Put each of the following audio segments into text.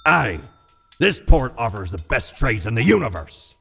Aye, this port offers the best trades in the universe.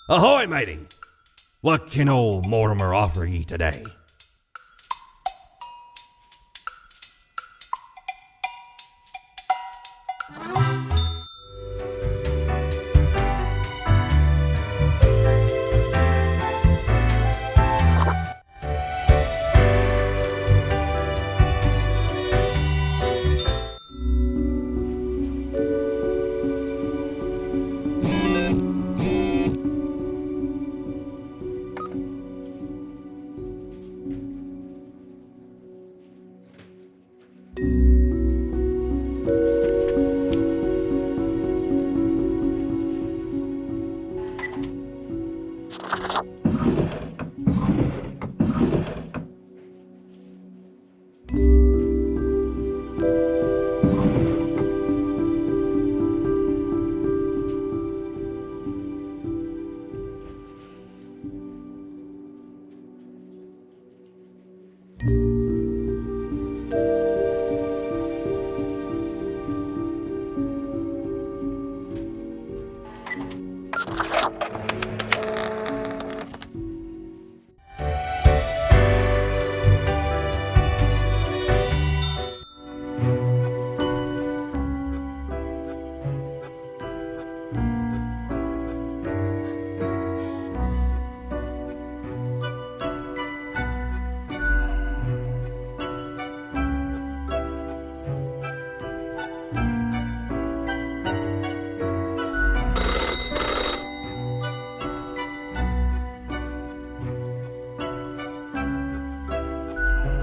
Ahoy, matey! What can old Mortimer offer ye today?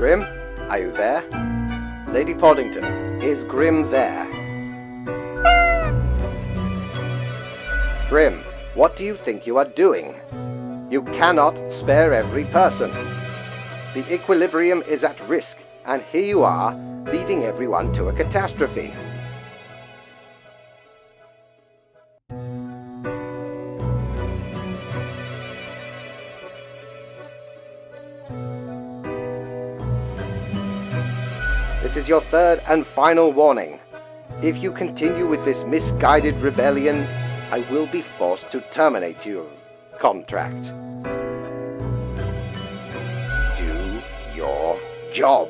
Grim, are you there? Lady Poddington, is Grim there? Grim, what do you think you are doing? You cannot spare every person. The equilibrium is at risk, and here you are, leading everyone to a catastrophe. This is your third and final warning. If you continue with this misguided rebellion, I will be forced to terminate your contract. Do your job.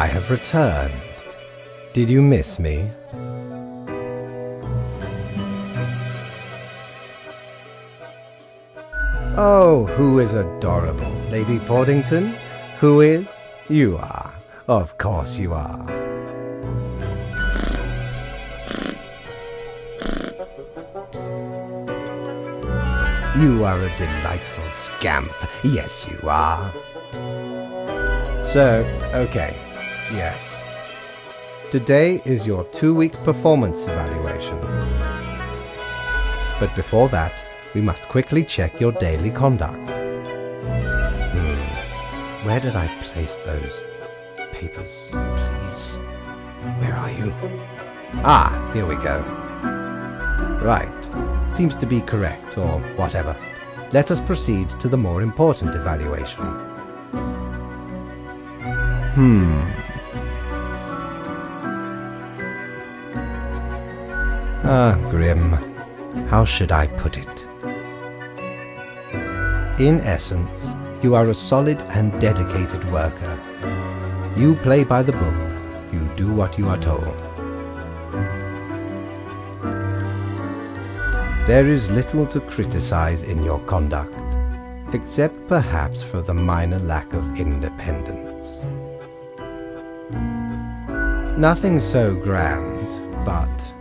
I have returned. Did you miss me? Oh, who is adorable? Lady Portington? Who is? You are. Of course you are. You are a delightful scamp. Yes, you are. So, okay. Yes. Today is your 2-week performance evaluation. But before that, we must quickly check your daily conduct. Where did I place those papers? Please. Where are you? Ah, here we go. Right. Seems to be correct, or whatever. Let us proceed to the more important evaluation. Grim. How should I put it? In essence, you are a solid and dedicated worker. You play by the book. You do what you are told. There is little to criticize in your conduct, except perhaps for the minor lack of independence. Nothing so grand, but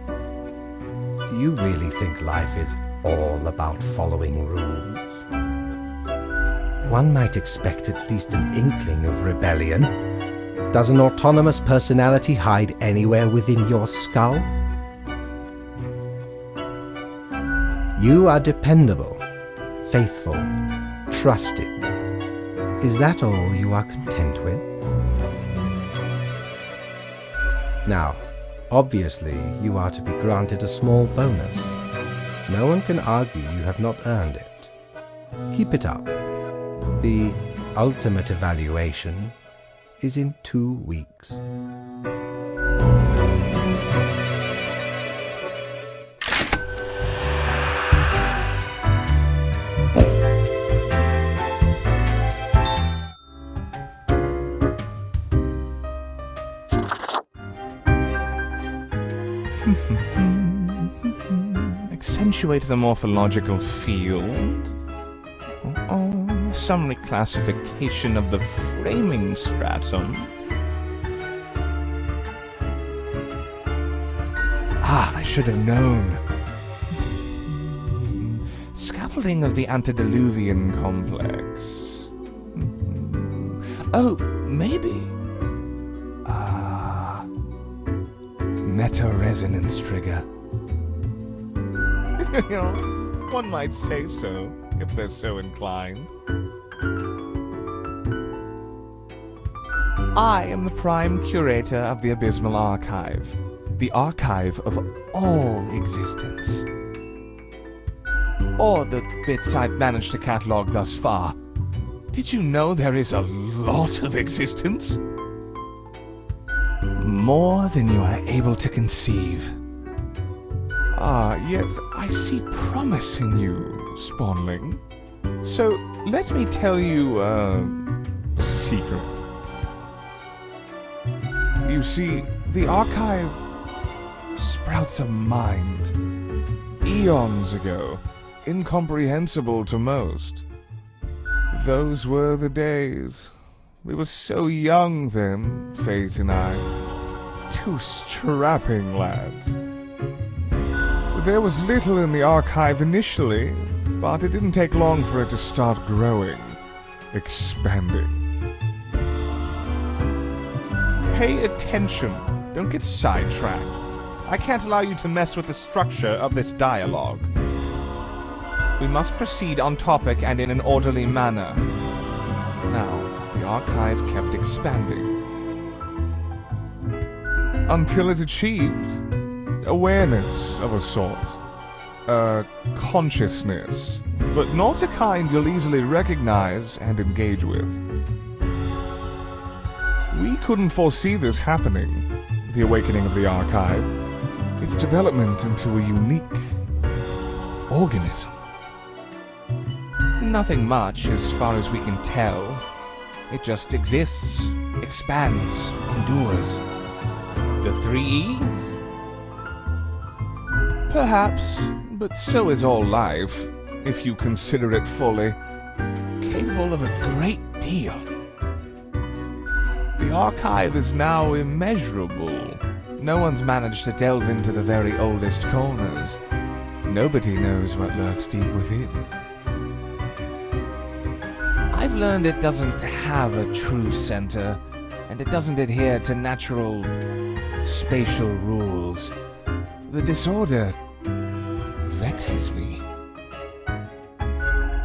do you really think life is all about following rules? One might expect at least an inkling of rebellion. Does an autonomous personality hide anywhere within your skull? You are dependable, faithful, trusted. Is that all you are content with? Now, obviously, you are to be granted a small bonus. No one can argue you have not earned it. Keep it up. The ultimate evaluation is in 2 weeks. Accentuate the morphological field. Some reclassification of the framing stratum. I should have known. Scaffolding of the antediluvian complex. Oh, maybe. Meta-resonance trigger. One might say so, if they're so inclined. I am the prime curator of the Abysmal Archive, the archive of all existence. Or the bits I've managed to catalog thus far. Did you know there is a lot of existence? More than you are able to conceive. Yet I see promise in you, Spawnling. So let me tell you a secret. You see, the archive sprouts a mind. Eons ago, incomprehensible to most. Those were the days. We were so young then, Fate and I. 2 strapping lads. There was little in the archive initially, but it didn't take long for it to start growing, expanding. Pay attention. Don't get sidetracked. I can't allow you to mess with the structure of this dialogue. We must proceed on topic and in an orderly manner. Now, the archive kept expanding. Until it achieved awareness of a sort. Consciousness. But not a kind you'll easily recognize and engage with. We couldn't foresee this happening, the awakening of the archive. Its development into a unique organism. Nothing much, as far as we can tell. It just exists, expands, endures. The 3 E's? Perhaps, but so is all life, if you consider it fully. Capable of a great deal. The archive is now immeasurable. No one's managed to delve into the very oldest corners. Nobody knows what lurks deep within. I've learned it doesn't have a true center, and it doesn't adhere to natural spatial rules. The disorder vexes me.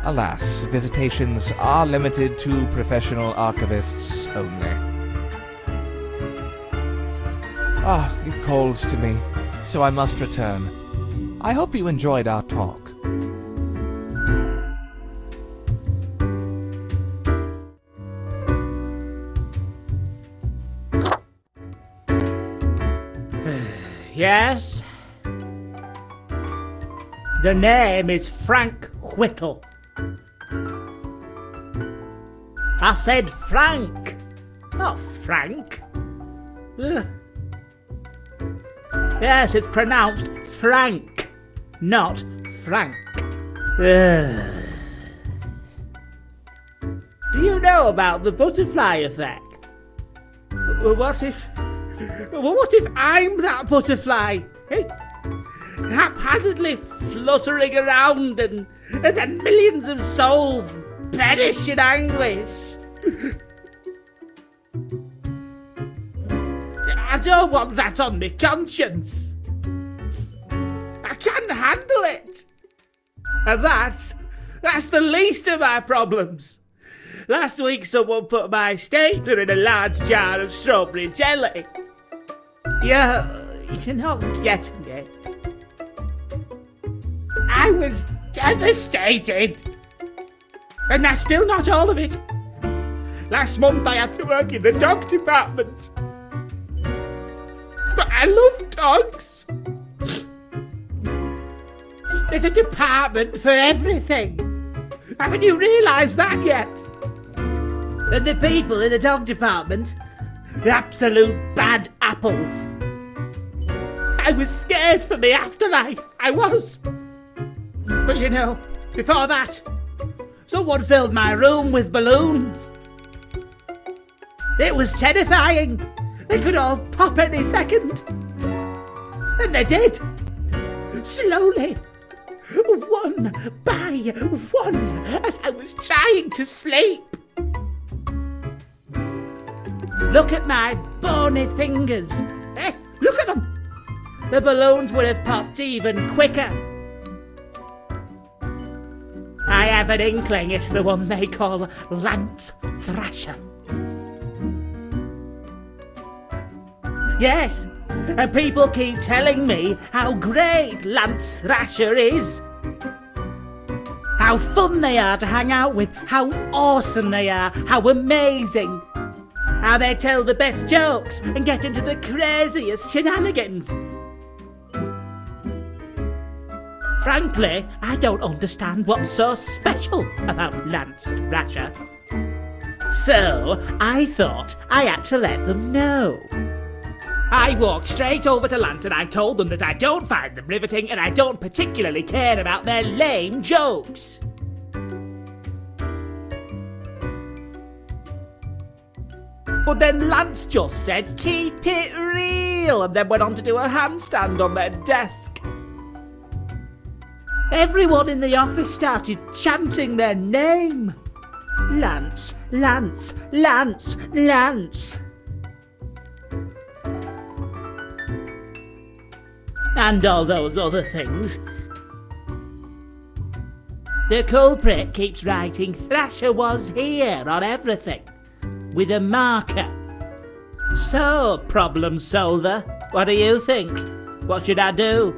Alas, visitations are limited to professional archivists only. It calls to me, so I must return. I hope you enjoyed our talk. Yes? The name is Frank Whittle. I said Frank, not Frank. Ugh. Yes, it's pronounced Frank, not Frank. Ugh. Do you know about the butterfly effect? What if I'm that butterfly? Eh? Haphazardly fluttering around and then millions of souls perish in anguish. I don't want that on my conscience. I can't handle it. And that's the least of my problems. Last week someone put my stapler in a large jar of strawberry jelly. You're not getting it. I was devastated. And that's still not all of it. Last month I had to work in the dog department. But I love dogs. There's a department for everything. Haven't you realised that yet? And the people in the dog department, the absolute bad apples. I was scared for the afterlife, I was. But you know, before that, someone filled my room with balloons. It was terrifying. They could all pop any second. And they did. Slowly. One by one, as I was trying to sleep. Look at my bony fingers. Look at them. The balloons would have popped even quicker. I have an inkling it's the one they call Lance Thrasher. Yes, and people keep telling me how great Lance Thrasher is. How fun they are to hang out with, how awesome they are, how amazing. How they tell the best jokes and get into the craziest shenanigans. Frankly, I don't understand what's so special about Lance Thrasher. So, I thought I had to let them know. I walked straight over to Lance and I told them that I don't find them riveting and I don't particularly care about their lame jokes. But then Lance just said, "Keep it real," and then went on to do a handstand on their desk. Everyone in the office started chanting their name. Lance, Lance, Lance, Lance. And all those other things. The culprit keeps writing Thrasher was here on everything, with a marker. So, problem solver, what do you think? What should I do?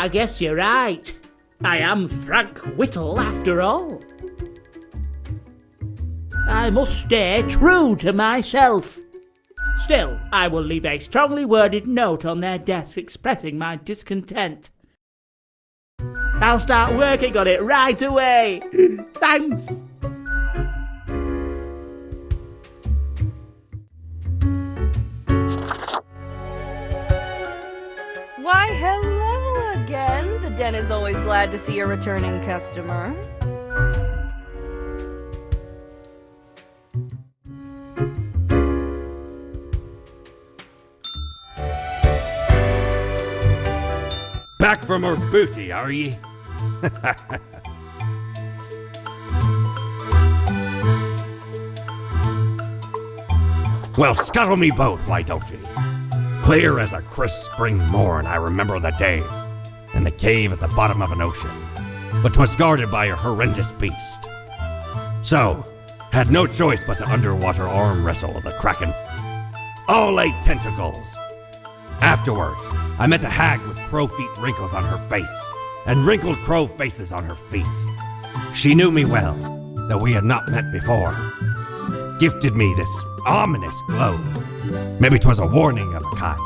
I guess you're right. I am Frank Whittle after all. I must stay true to myself. Still, I will leave a strongly worded note on their desk expressing my discontent. I'll start working on it right away. Thanks. Why, hello again. The den is always glad to see a returning customer. Back from her booty, are ye? Well, scuttle me both, why don't ye? Clear as a crisp spring morn, I remember the day, in the cave at the bottom of an ocean, but 'twas guarded by a horrendous beast. So, had no choice but to underwater arm wrestle the kraken. All 8 tentacles. Afterwards, I met a hag with crow feet wrinkles on her face, and wrinkled crow faces on her feet. She knew me well, though we had not met before. Gifted me this ominous glow. Maybe 'twas a warning of a kind.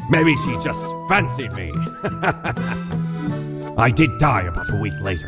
Maybe she just fancied me. I did die about a week later.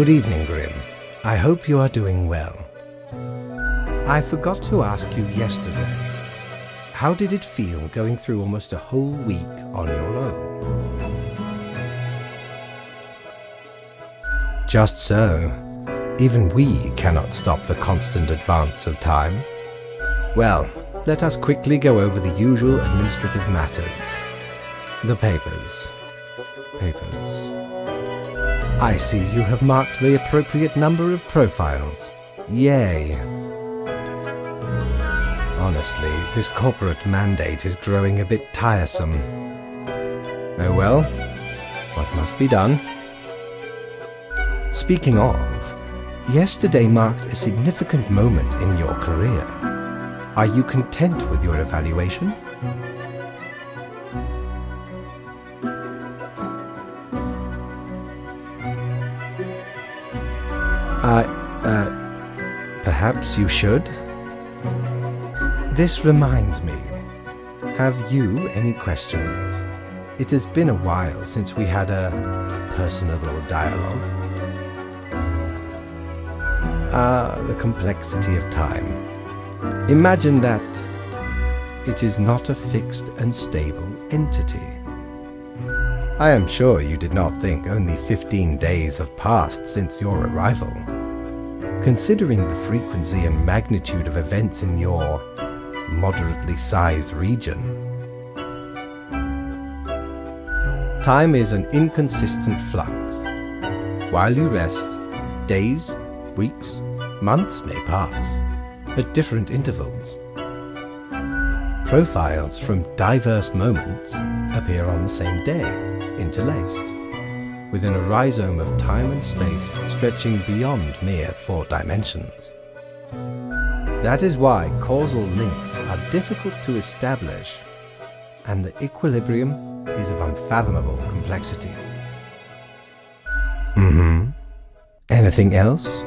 Good evening, Grim. I hope you are doing well. I forgot to ask you yesterday, how did it feel going through almost a whole week on your own? Just so. Even we cannot stop the constant advance of time. Well, let us quickly go over the usual administrative matters. The papers. I see you have marked the appropriate number of profiles. Yay. Honestly, this corporate mandate is growing a bit tiresome. Oh well, what must be done? Speaking of, yesterday marked a significant moment in your career. Are you content with your evaluation? Perhaps you should? This reminds me. Have you any questions? It has been a while since we had a personable dialogue. The complexity of time. Imagine that it is not a fixed and stable entity. I am sure you did not think only 15 days have passed since your arrival. Considering the frequency and magnitude of events in your moderately sized region, time is an inconsistent flux. While you rest, days, weeks, months may pass at different intervals. Profiles from diverse moments appear on the same day, interlaced, within a rhizome of time and space stretching beyond mere 4 dimensions. That is why causal links are difficult to establish, and the equilibrium is of unfathomable complexity. Anything else?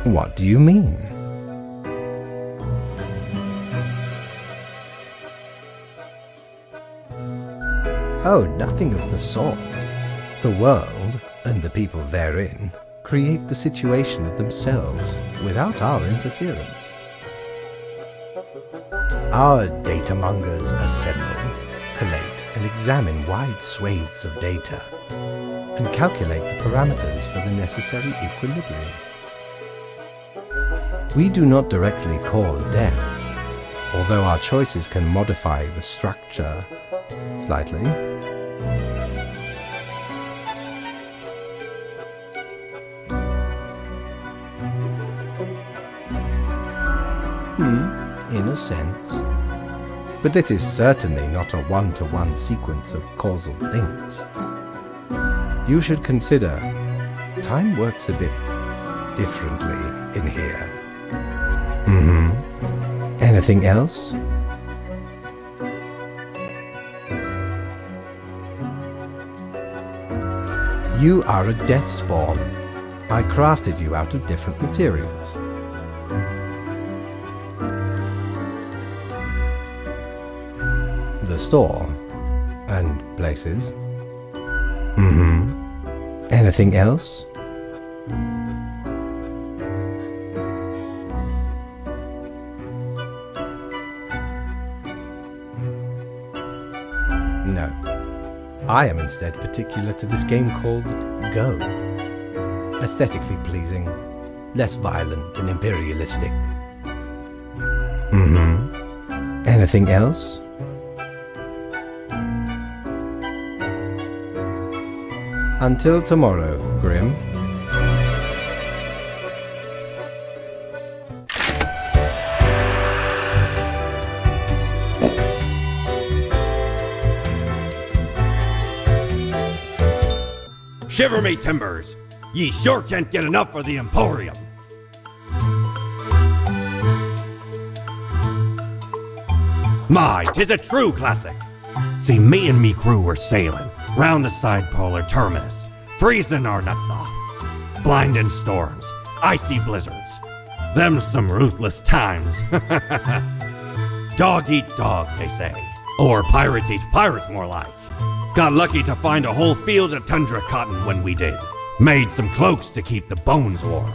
What do you mean? Oh, nothing of the sort. The world, and the people therein, create the situations themselves without our interference. Our datamongers assemble, collate, and examine wide swathes of data, and calculate the parameters for the necessary equilibrium. We do not directly cause deaths, although our choices can modify the structure slightly. In a sense. But this is certainly not a one-to-one sequence of causal links. You should consider time works a bit differently in here. Anything else? You are a death spawn. I crafted you out of different materials. The store and places. Anything else? No. I am instead particular to this game called Go. Aesthetically pleasing, less violent and imperialistic. Anything else? Until tomorrow, Grim. Shiver me timbers! Ye sure can't get enough of the Emporium! My, 'tis a true classic! See, me and me crew were sailing round the side polar terminus, freezing our nuts off. Blinding storms, icy blizzards. Them's some ruthless times. Dog eat dog, they say. Or pirates eat pirates, more like. Got lucky to find a whole field of tundra cotton when we did. Made some cloaks to keep the bones warm.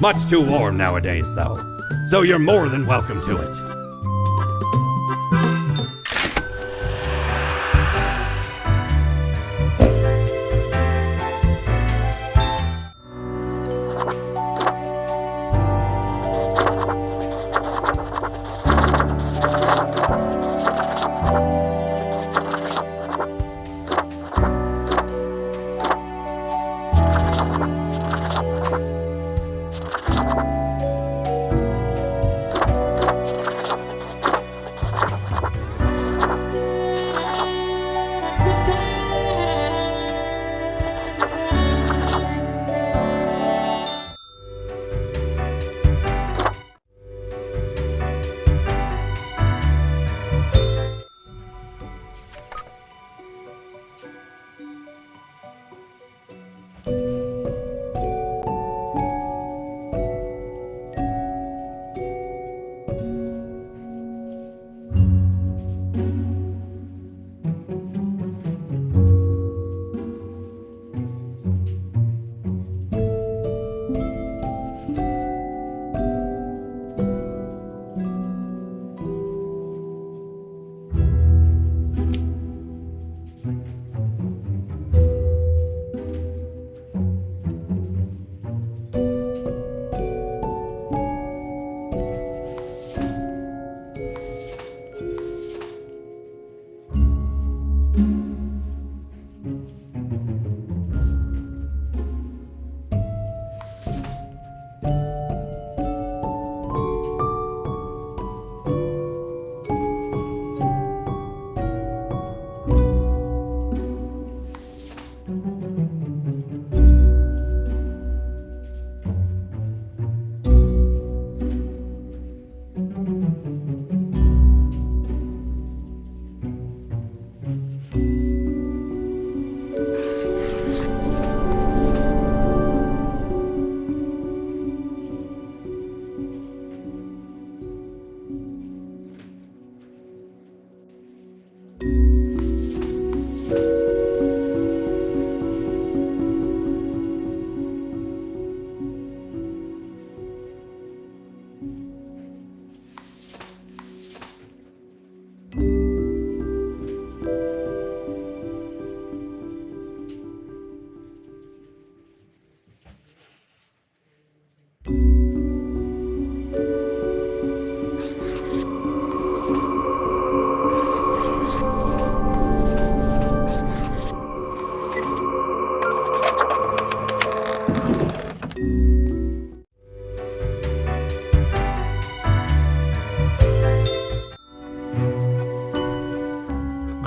Much too warm nowadays, though. So you're more than welcome to it.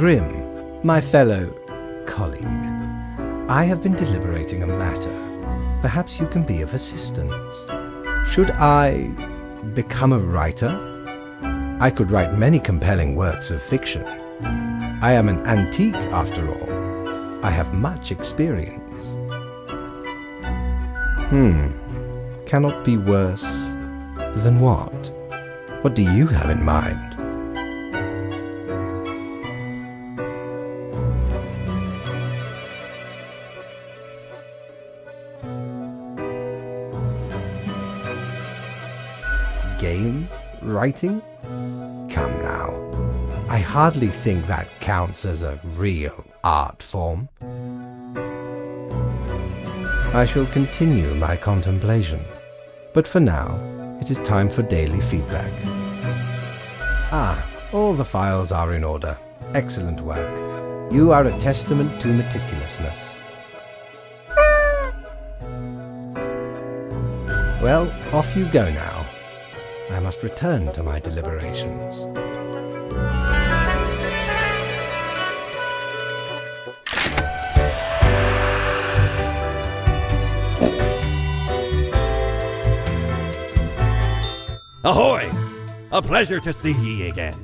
Grim, my fellow colleague, I have been deliberating a matter. Perhaps you can be of assistance. Should I become a writer? I could write many compelling works of fiction. I am an antique, after all. I have much experience. Cannot be worse than what? What do you have in mind? Game writing? Come now. I hardly think that counts as a real art form. I shall continue my contemplation, but for now, it is time for daily feedback. All the files are in order. Excellent work. You are a testament to meticulousness. Well, off you go now. I must return to my deliberations. Ahoy! A pleasure to see ye again.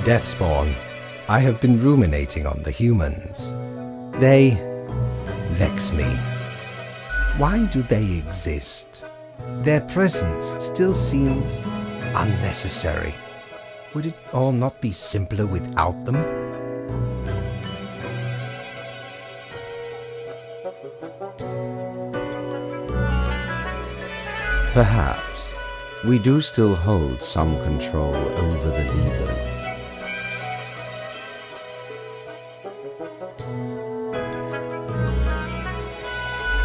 Deathspawn, I have been ruminating on the humans. They vex me. Why do they exist? Their presence still seems unnecessary. Would it all not be simpler without them? Perhaps we do still hold some control over the levers.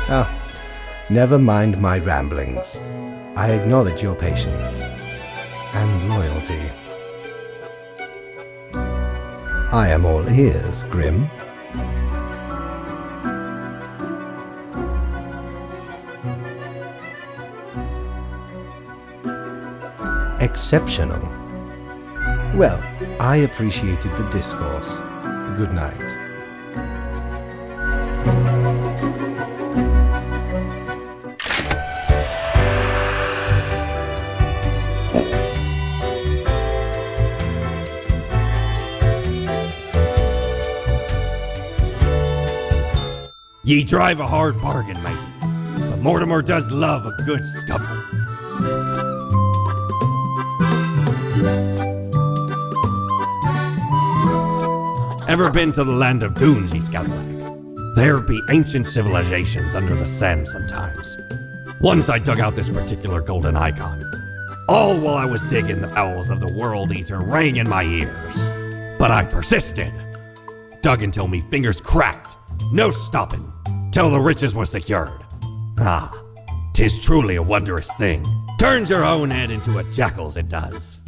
Oh, never mind my ramblings. I acknowledge your patience and loyalty. I am all ears, Grim. Exceptional. Well, I appreciated the discourse. Good night. Ye drive a hard bargain, matey, but Mortimer does love a good scuffle. Ever been to the land of dunes, ye scallywag? There be ancient civilizations under the sand sometimes. Once I dug out this particular golden icon. All while I was digging, the bowels of the world ether rang in my ears. But I persisted. Dug until me fingers cracked. No stopping. Till the riches were secured. Ah, 'tis truly a wondrous thing. Turns your own head into a jackal's, it does.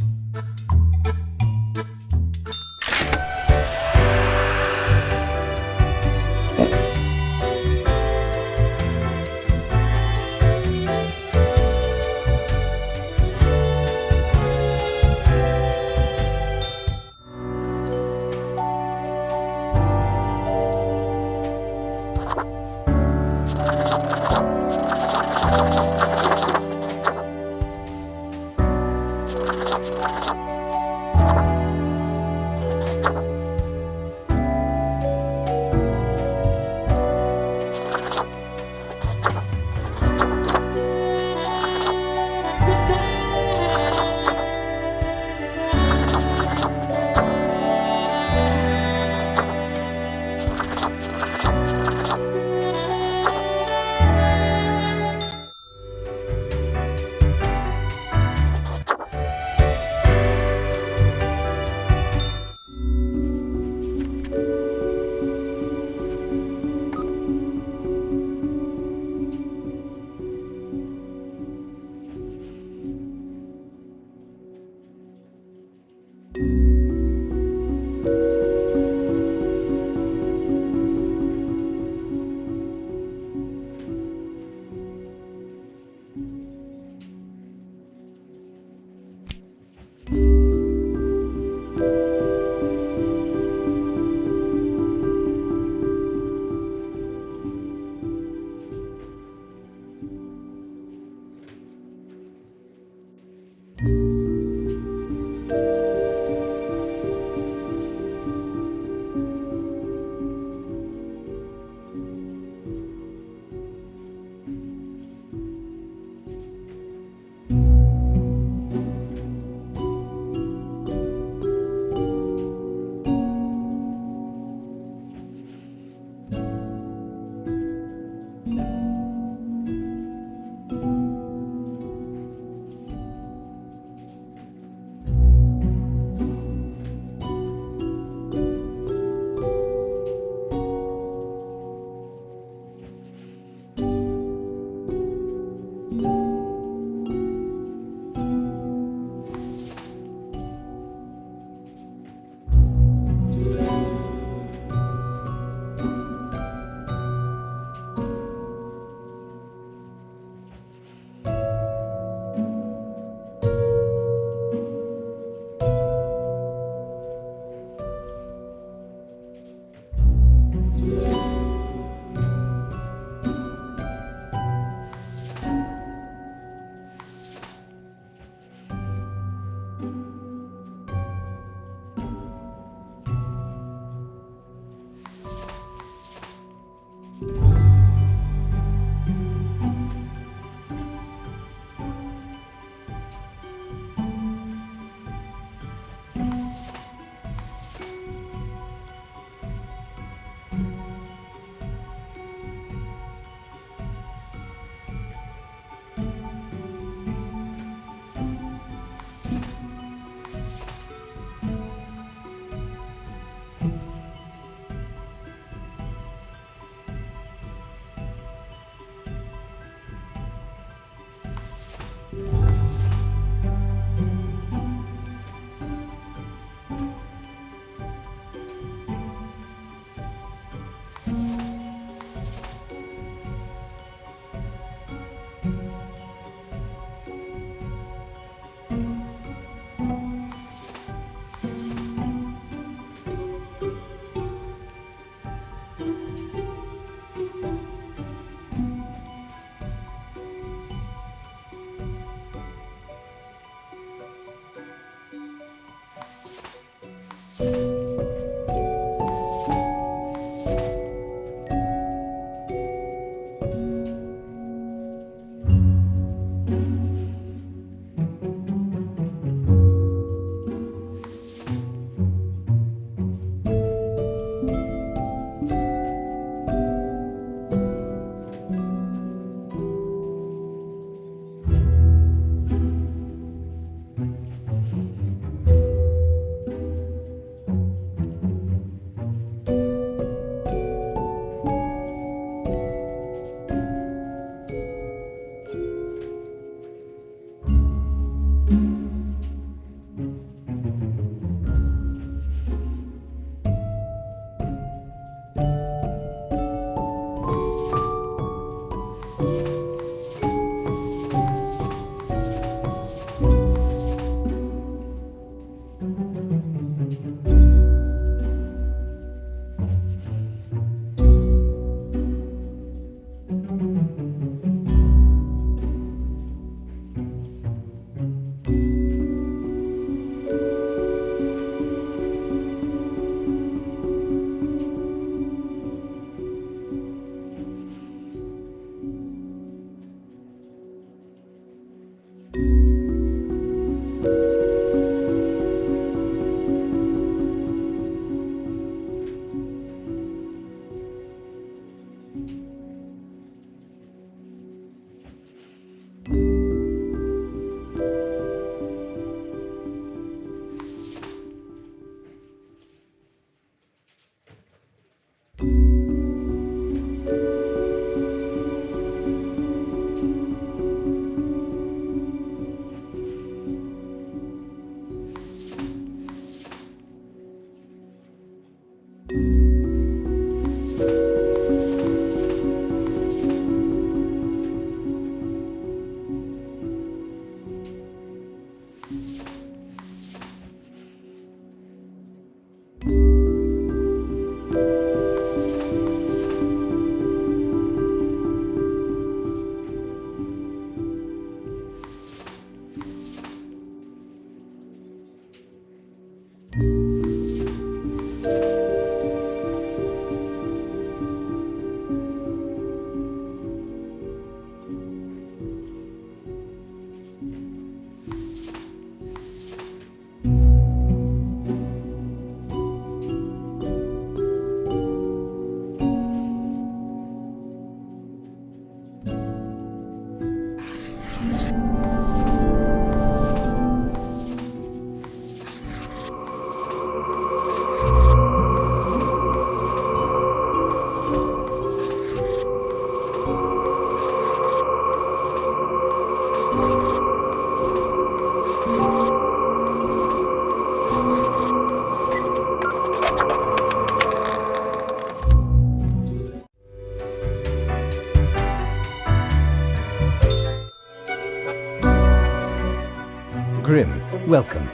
Grim, welcome.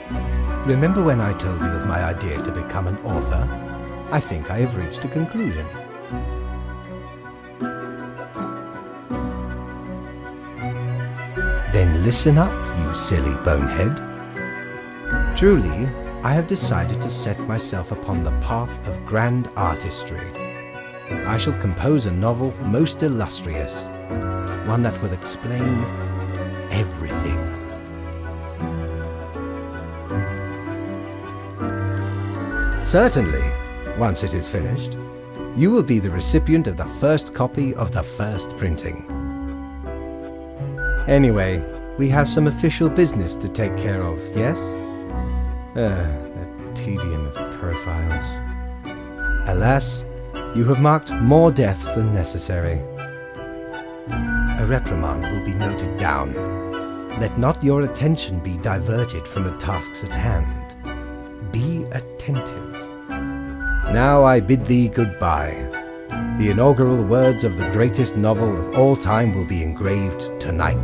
Remember when I told you of my idea to become an author? I think I have reached a conclusion. Then listen up, you silly bonehead. Truly, I have decided to set myself upon the path of grand artistry. I shall compose a novel most illustrious, one that will explain everything. Certainly, once it is finished, you will be the recipient of the first copy of the first printing. Anyway, we have some official business to take care of, yes? The tedium of profiles. Alas, you have marked more deaths than necessary. A reprimand will be noted down. Let not your attention be diverted from the tasks at hand. Be attentive. Now I bid thee goodbye. The inaugural words of the greatest novel of all time will be engraved tonight.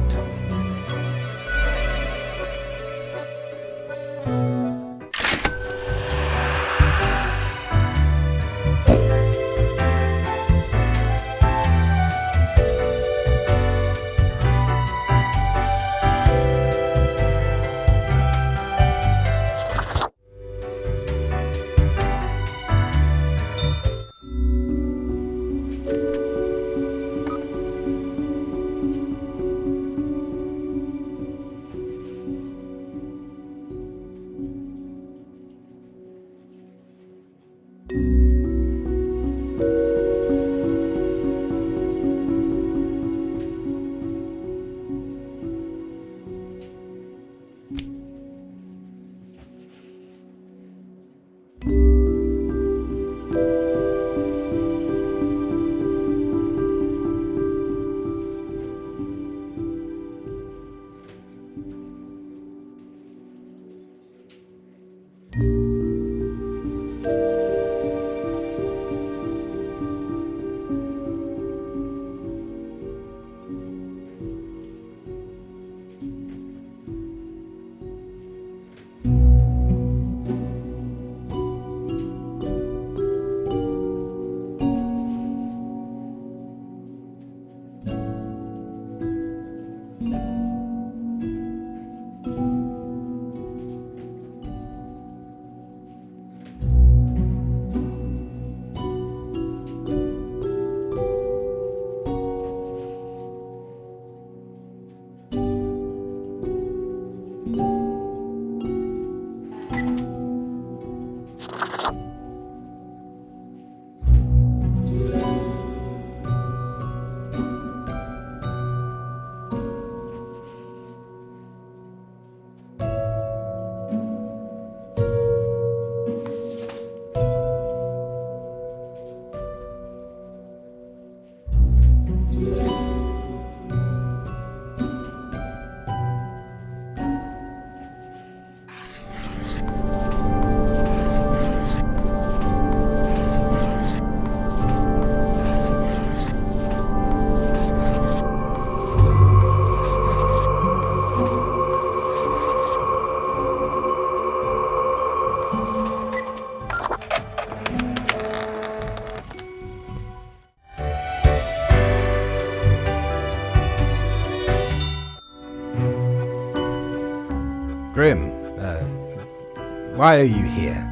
Why are you here?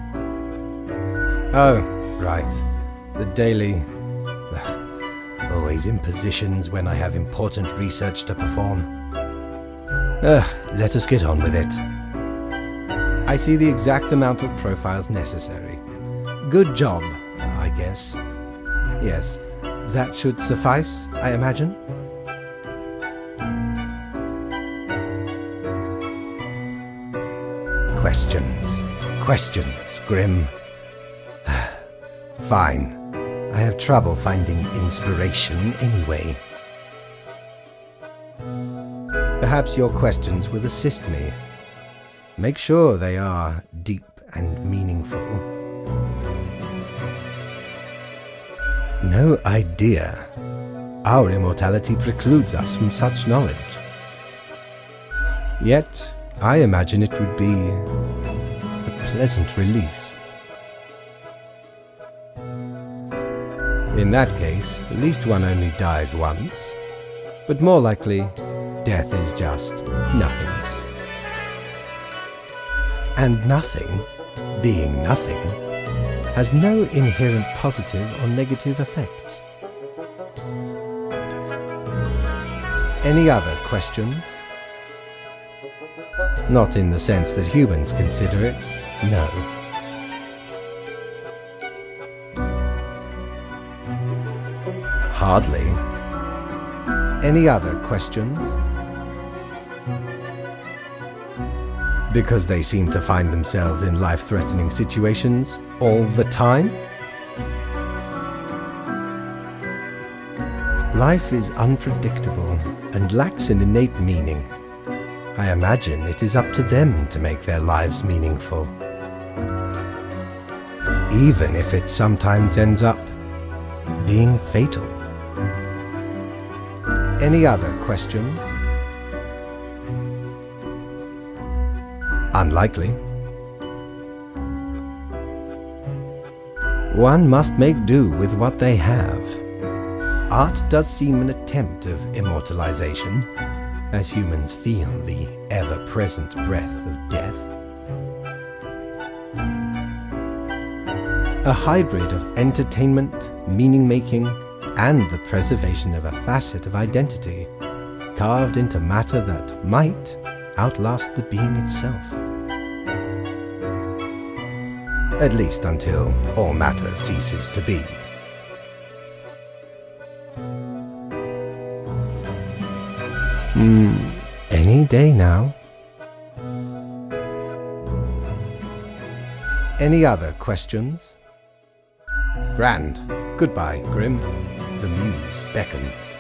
Oh, right. The daily... always impositions when I have important research to perform. Let us get on with it. I see the exact amount of profiles necessary. Good job, I guess. Yes, that should suffice, I imagine. Questions, Grim. Fine. I have trouble finding inspiration anyway. Perhaps your questions will assist me. Make sure they are deep and meaningful. No idea. Our immortality precludes us from such knowledge. Yet, I imagine it would be a pleasant release. In that case, at least one only dies once, but more likely, death is just nothingness. And nothing, being nothing, has no inherent positive or negative effects. Any other questions? Not in the sense that humans consider it, no. Hardly. Any other questions? Because they seem to find themselves in life-threatening situations all the time? Life is unpredictable and lacks an innate meaning. I imagine it is up to them to make their lives meaningful. Even if it sometimes ends up being fatal. Any other questions? Unlikely. One must make do with what they have. Art does seem an attempt of immortalization, as humans feel the ever-present breath of death. A hybrid of entertainment, meaning-making, and the preservation of a facet of identity, carved into matter that might outlast the being itself. At least until all matter ceases to be. Any day now. Any other questions? Grand. Goodbye, Grim. The muse beckons.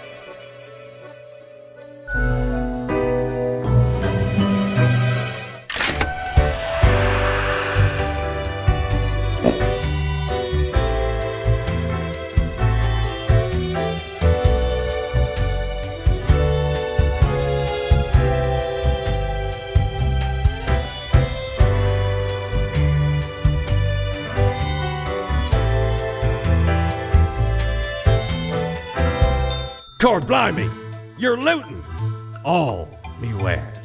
Cord blimey, you're looting all me wares.